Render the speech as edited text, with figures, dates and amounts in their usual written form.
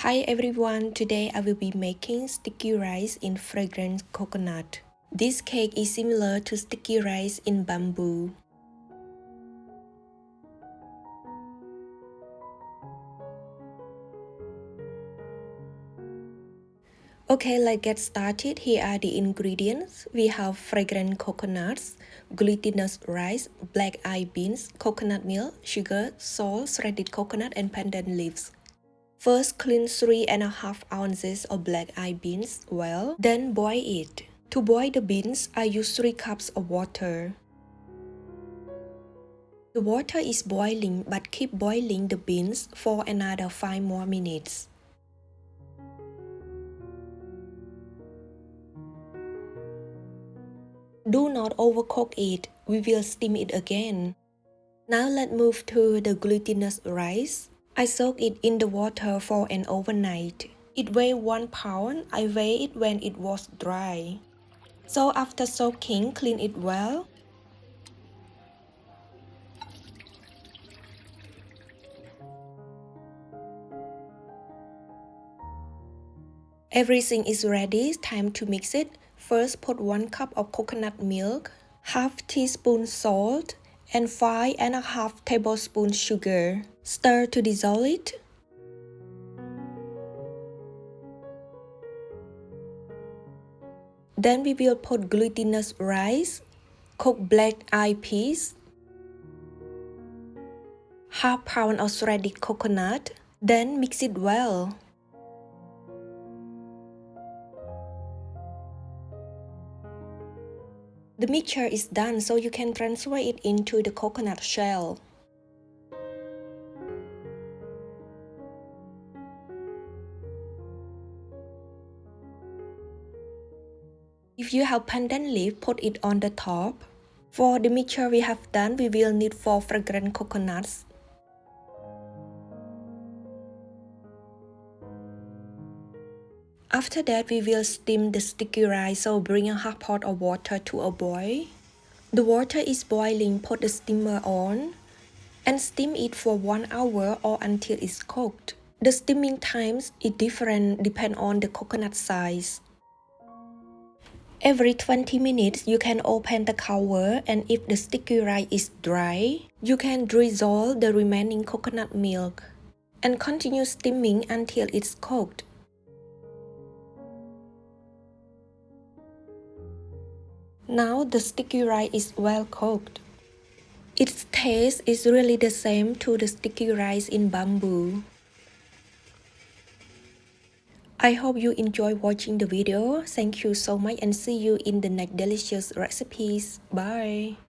Hi everyone, today I will be making sticky rice in fragrant coconut. This cake is similar to sticky rice in bamboo. Okay, let's get started. Here are the ingredients. We have fragrant coconuts, glutinous rice, black-eyed beans, coconut milk, sugar, salt, shredded coconut, and pandan leaves. First, clean 3.5 ounces of black-eyed beans well, then boil it. To boil the beans, I use 3 cups of water. The water is boiling, but keep boiling the beans for another 5 more minutes. Do not overcook it, we will steam it again. Now let's move to the glutinous rice. I soak it in the water for an overnight. It weighs 1 pound, I weighed it when it was dry. So after soaking, clean it well. Everything is ready, time to mix it. First put 1 cup of coconut milk, half teaspoon salt, and 5.5 tablespoons sugar. Stir to dissolve it. Then we will put glutinous rice, cooked black-eyed peas, half pound of shredded coconut, then mix it well. The mixture is done, so you can transfer it into the coconut shell. If you have pandan leaf, put it on the top. For the mixture we have done, we will need 4 fragrant coconuts. After that, we will steam the sticky rice, so bring a half pot of water to a boil. The water is boiling, put the steamer on and steam it for 1 hour or until it's cooked. The steaming times is different depending on the coconut size. Every 20 minutes, you can open the cover, and if the sticky rice is dry, you can drizzle the remaining coconut milk and continue steaming until it's cooked. Now the sticky rice is well cooked. Its taste is really the same to the sticky rice in bamboo. I hope you enjoy watching the video. Thank you so much and see you in the next delicious recipes. Bye.